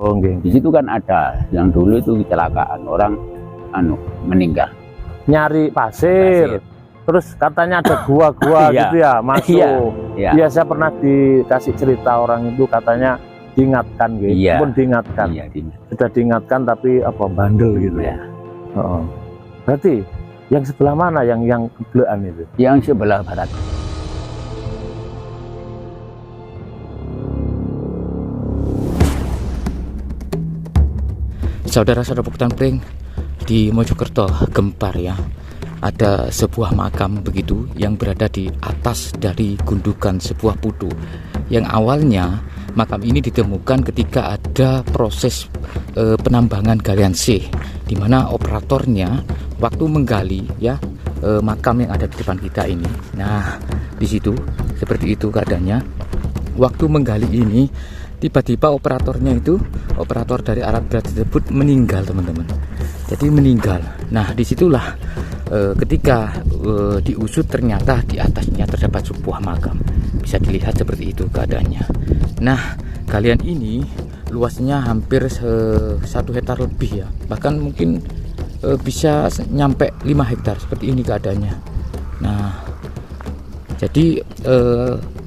Oh, nggih. Di situ kan ada yang dulu itu kecelakaan orang meninggal. Nyari pasir. Terus katanya ada gua-gua Iya. gitu ya masuk. Iya. Iya, saya pernah dikasih cerita orang itu katanya diingatkan gitu. Iya. Pun diingatkan. Iya, Sudah diingatkan tapi apa bandel gitu ya. Oh. Berarti yang sebelah mana yang kebelekan itu? Yang sebelah barat. Saudara-saudara Pukutan Pring, di Mojokerto gempar ya. Ada sebuah makam begitu yang berada di atas dari gundukan sebuah putu. Yang awalnya makam ini ditemukan ketika ada proses penambangan galian C, di mana operatornya waktu menggali ya makam yang ada di depan kita ini. Nah, di situ seperti itu keadaannya. Waktu menggali ini tiba-tiba operator dari alat berat tersebut meninggal, teman-teman. Jadi meninggal. Nah, disitulah ketika diusut ternyata di atasnya terdapat sebuah makam. Bisa dilihat seperti itu keadaannya. Nah, galian ini luasnya hampir 1 hektar lebih ya. Bahkan mungkin bisa nyampe 5 hektar seperti ini keadaannya. Nah, jadi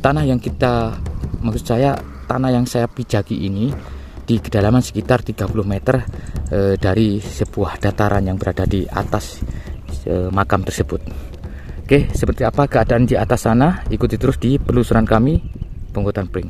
tanah yang saya pijaki ini di kedalaman sekitar 30 meter dari sebuah dataran yang berada di atas makam tersebut. Oke, seperti apa keadaan di atas sana? Ikuti terus di penelusuran kami, Pukutan Pring.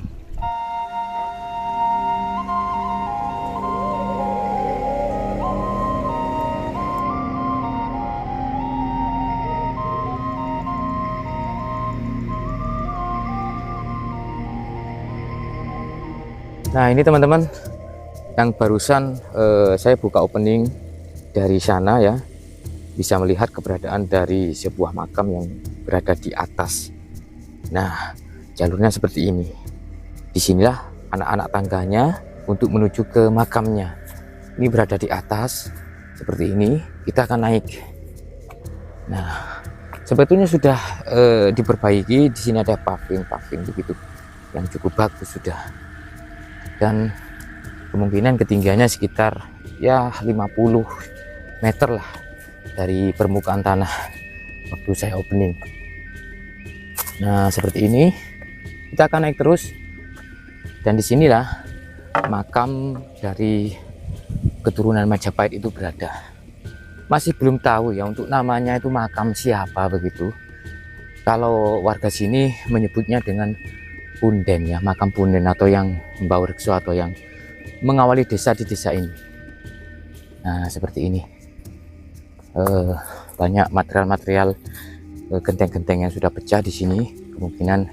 Nah, ini teman-teman yang barusan saya buka opening dari sana ya, bisa melihat keberadaan dari sebuah makam yang berada di atas. Nah, jalurnya seperti ini. Disinilah anak-anak tangganya untuk menuju ke makamnya. Ini berada di atas seperti ini. Kita akan naik. Nah, sebetulnya sudah diperbaiki. Di sini ada paving begitu yang cukup bagus sudah. Dan kemungkinan ketinggiannya sekitar ya 50 meter lah dari permukaan tanah waktu saya opening. Nah, seperti ini kita akan naik terus, dan disinilah makam dari keturunan Majapahit itu berada. Masih belum tahu ya untuk namanya itu makam siapa begitu. Kalau warga sini menyebutnya dengan punden ya, makam punden atau yang membawa rekso atau yang mengawali desa di desa ini. Nah, seperti ini. Banyak material-material genteng-genteng yang sudah pecah di sini. Kemungkinan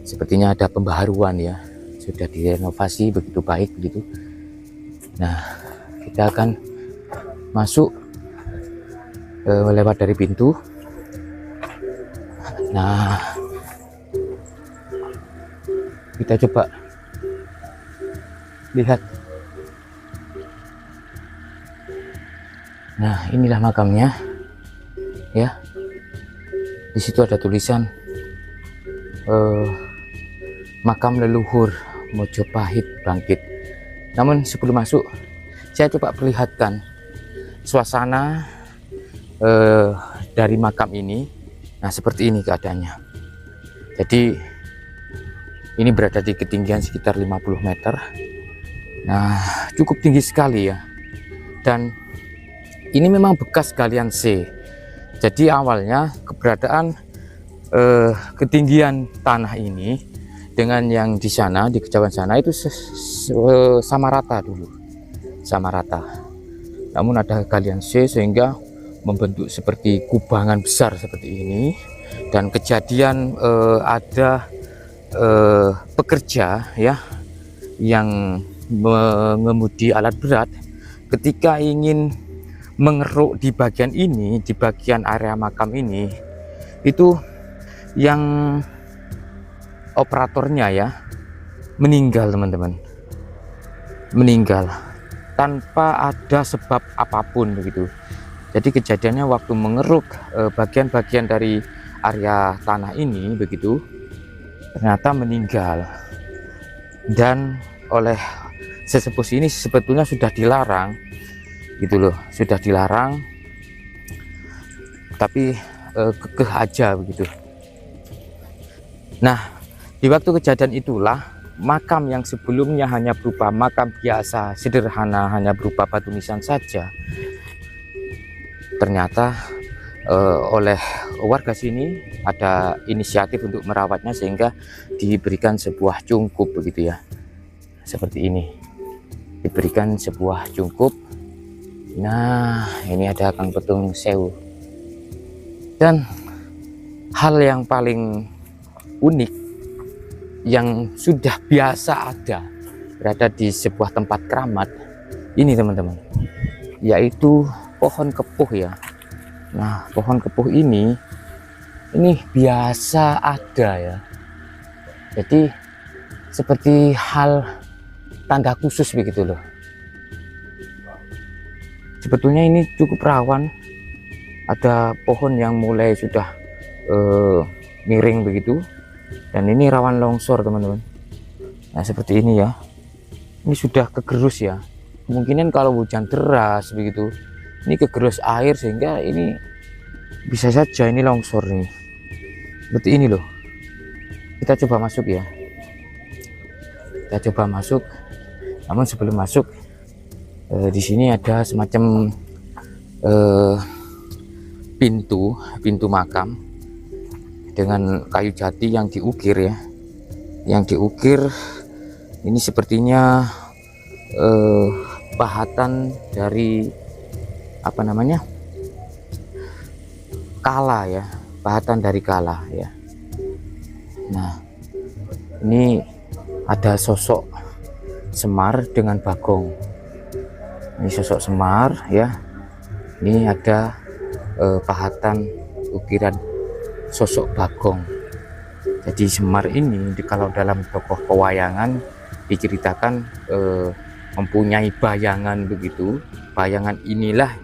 sepertinya ada pembaharuan ya, sudah direnovasi begitu baik begitu. Nah, kita akan masuk lewat dari pintu. Nah, kita coba lihat. Nah, inilah makamnya ya. Di situ ada tulisan makam leluhur Mojopahit bangkit. Namun sebelum masuk, saya coba perlihatkan suasana dari makam ini. Nah, seperti ini keadaannya. Jadi ini berada di ketinggian sekitar 50 meter. Nah, cukup tinggi sekali ya. Dan ini memang bekas galian C. Jadi awalnya keberadaan ketinggian tanah ini dengan yang di sana, di kejauhan sana itu sama rata dulu. Sama rata. Namun ada galian C sehingga membentuk seperti kubangan besar seperti ini. Dan kejadian ada pekerja ya yang mengemudi alat berat ketika ingin mengeruk di bagian ini, di bagian area makam ini, itu yang operatornya ya meninggal, teman-teman. Meninggal tanpa ada sebab apapun begitu. Jadi kejadiannya waktu mengeruk bagian-bagian dari area tanah ini begitu, ternyata meninggal. Dan oleh sesepuh ini sebetulnya sudah dilarang gitu loh, sudah dilarang, tapi kekeh aja begitu. Nah, di waktu kejadian itulah makam yang sebelumnya hanya berupa makam biasa sederhana, hanya berupa batu nisan saja, ternyata oleh warga sini ada inisiatif untuk merawatnya sehingga diberikan sebuah cungkup begitu ya, seperti ini, diberikan sebuah cungkup. Nah, ini ada Kang Petung Sewu. Dan hal yang paling unik yang sudah biasa ada berada di sebuah tempat keramat ini teman-teman, yaitu pohon kepuh ya. Nah, pohon kepuh ini biasa ada ya, jadi seperti hal tanda khusus begitu loh. Sebetulnya ini cukup rawan, ada pohon yang mulai sudah miring begitu, dan ini rawan longsor teman-teman. Nah, seperti ini ya, ini sudah kegerus ya, kemungkinan kalau hujan deras begitu ini kegerus air sehingga ini bisa saja ini longsor nih, seperti ini loh. Kita coba masuk ya, kita coba masuk. Namun sebelum masuk, di sini ada semacam pintu makam dengan kayu jati yang diukir ya, yang diukir ini sepertinya pahatan dari apa namanya, kala ya, pahatan dari kala ya. Nah, ini ada sosok Semar dengan Bagong. Ini sosok Semar ya, ini ada pahatan ukiran sosok Bagong. Jadi Semar ini kalau dalam tokoh pewayangan diceritakan mempunyai bayangan begitu. Bayangan inilah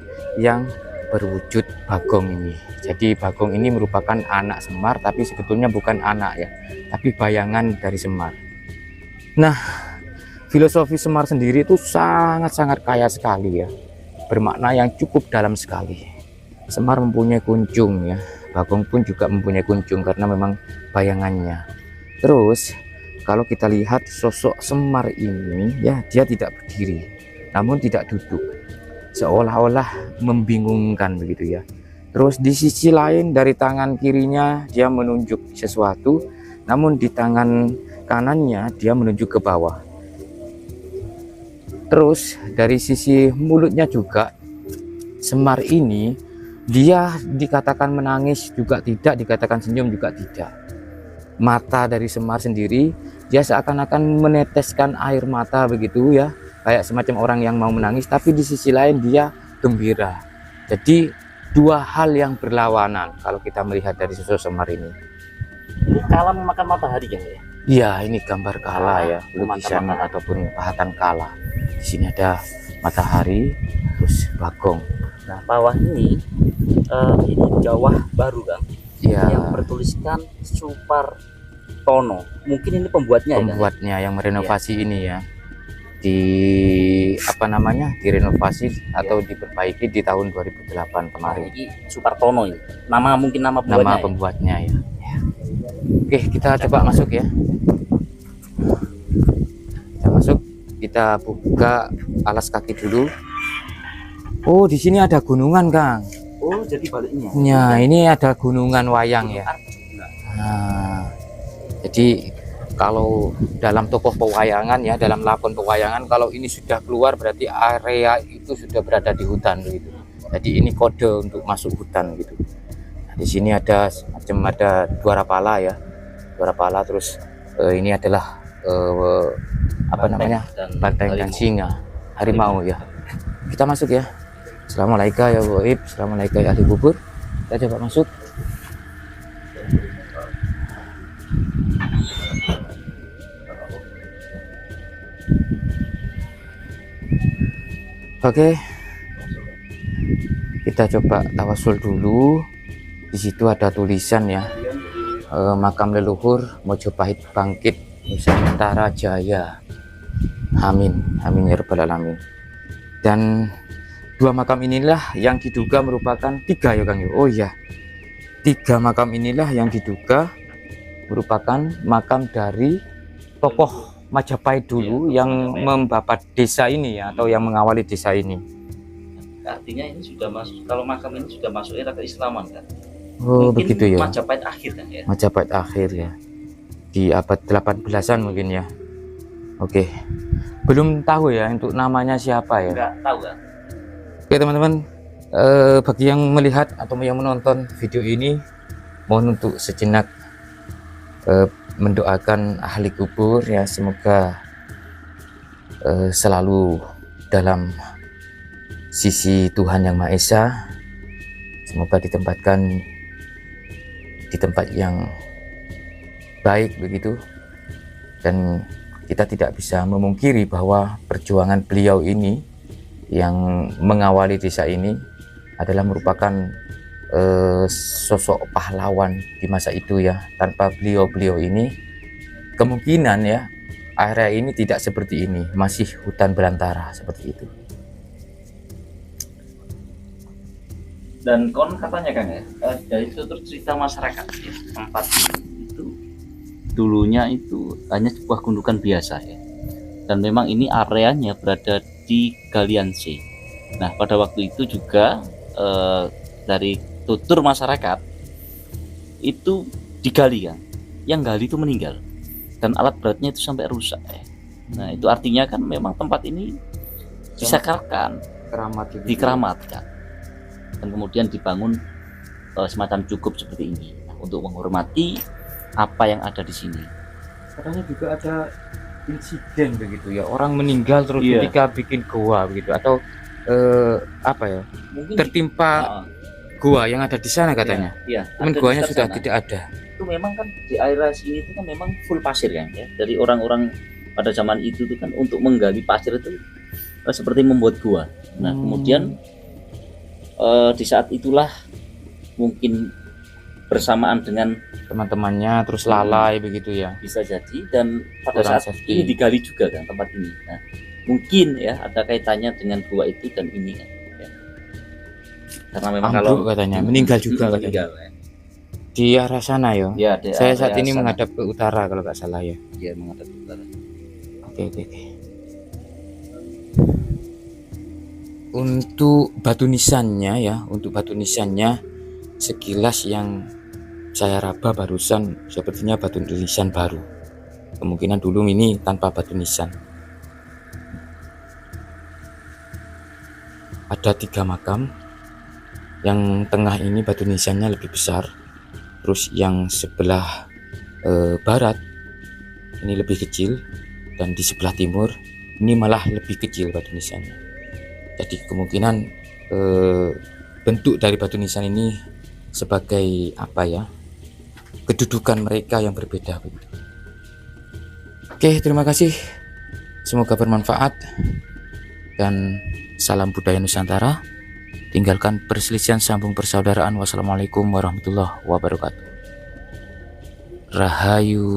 yang berwujud Bagong ini. Jadi Bagong ini merupakan anak Semar, tapi sebetulnya bukan anak ya, tapi bayangan dari Semar. Nah, filosofi Semar sendiri itu sangat-sangat kaya sekali ya, bermakna yang cukup dalam sekali. Semar mempunyai kunjung ya, Bagong pun juga mempunyai kunjung karena memang bayangannya. Terus kalau kita lihat sosok Semar ini ya, dia tidak berdiri namun tidak duduk, seolah-olah membingungkan begitu ya. Terus di sisi lain dari tangan kirinya dia menunjuk sesuatu, namun di tangan kanannya dia menunjuk ke bawah. Terus dari sisi mulutnya juga Semar ini dia dikatakan menangis juga tidak, dikatakan senyum juga tidak. Mata dari Semar sendiri dia seakan-akan meneteskan air mata begitu ya, kayak semacam orang yang mau menangis, tapi di sisi lain dia gembira. Jadi dua hal yang berlawanan kalau kita melihat dari sosok Semar ini. Ini kala memakan matahari kan ya? Iya, ini gambar kala ya, lukisan ataupun pahatan kala. Di sini ada matahari, terus Bagong. Nah, bawah ini Jawa Baru kan? Iya. Yang bertuliskan Supartono. Mungkin ini pembuatnya, pembuatnya ya, yang merenovasi ini ya. Di apa namanya, direnovasi atau diperbaiki di tahun 2008 kemarin. Ini Supartono ini. Nama mungkin nama pembuatnya ya. Oke, kita coba masuk ya. Kita masuk, kita buka alas kaki dulu. Oh, di sini ada gunungan, Kang. Oh, jadi baliknya. Ya, ini ada gunungan wayang ya. Nah, jadi kalau dalam tokoh pewayangan ya, dalam lakon pewayangan, kalau ini sudah keluar berarti area itu sudah berada di hutan begitu. Jadi ini kode untuk masuk hutan gitu. Nah, di sini ada semacam ada dua pala ya, dua pala. Terus ini adalah apa namanya, banteng dan singa, harimau ya. Kita masuk ya. Assalamualaikum ya Boib, assalamualaikum ya ahli bubur. Kita coba masuk. Oke, kita coba tawasul dulu. Di situ ada tulisan ya, makam leluhur Mojopahit bangkit Nusantara Jaya. Amin, amin ya rabbal alamin. Dan dua makam inilah yang diduga merupakan tiga ya Kang. Oh iya, tiga makam inilah yang diduga merupakan makam dari tokoh Majapahit dulu yang membabat desa ini ya, atau yang mengawali desa ini. Artinya ini sudah masuk, kalau makam ini sudah masuk era keislaman kan. Oh Mungkin begitu ya, Majapahit akhir kan ya. Majapahit akhir ya, di abad 18-an mungkin ya. Oke, belum tahu ya untuk namanya siapa ya. Enggak tahu kan. Oke teman-teman, bagi yang melihat atau yang menonton video ini, mohon untuk sejenak mendoakan ahli kubur ya, semoga selalu dalam sisi Tuhan Yang Maha Esa, semoga ditempatkan di tempat yang baik begitu. Dan kita tidak bisa memungkiri bahwa perjuangan beliau ini yang mengawali desa ini adalah merupakan sosok pahlawan di masa itu ya. Tanpa beliau ini kemungkinan ya area ini tidak seperti ini, masih hutan belantara seperti itu. Dan konon katanya Kang ya, dari tutur cerita masyarakat ya, tempat itu dulunya itu hanya sebuah gundukan biasa ya. Dan memang ini areanya berada di Galian C. Nah pada waktu itu juga dari tutur masyarakat itu digali kan, yang gali itu meninggal dan alat beratnya itu sampai rusak ya. Nah itu artinya kan memang tempat ini disakralkan, dikeramatkan, dan kemudian dibangun semacam cukup seperti ini untuk menghormati apa yang ada di sini. Katanya juga ada insiden begitu ya, orang meninggal terus Iya. ketika bikin goa begitu, atau apa ya, Mungkin tertimpa gua yang ada di sana katanya. Iya, Cuman ada di guanya sekitar sudah sana. tidak ada. Itu memang kan di area sini itu kan memang full pasir kan ya. Dari orang-orang pada zaman itu kan untuk menggali pasir itu seperti membuat gua. Nah kemudian di saat itulah mungkin bersamaan dengan Teman-temannya terus lalai begitu ya. bisa jadi, dan pada Kurang saat safety. ini digali juga kan tempat ini. Nah mungkin ya ada kaitannya dengan gua itu dan ini kan ya. Karena memang Ambruk katanya, meninggal juga katanya. meninggal, ya. Di arah sana ya. Ya, di Saya saat area ini sana. menghadap ke utara kalau nggak salah ya. Dia menghadap ke utara. Oke. Untuk batu nisannya ya, untuk batu nisannya sekilas yang saya raba barusan sepertinya batu nisan baru. Kemungkinan dulu ini tanpa batu nisan. Ada 3 makam. Yang tengah ini batu nisannya lebih besar. Terus yang sebelah barat ini lebih kecil, dan di sebelah timur ini malah lebih kecil batu nisannya. Jadi kemungkinan bentuk dari batu nisan ini sebagai apa ya, kedudukan mereka yang berbeda. Oke, terima kasih, semoga bermanfaat, dan salam budaya Nusantara. Tinggalkan perselisihan, sambung persaudaraan. Wassalamualaikum warahmatullahi wabarakatuh. Rahayu.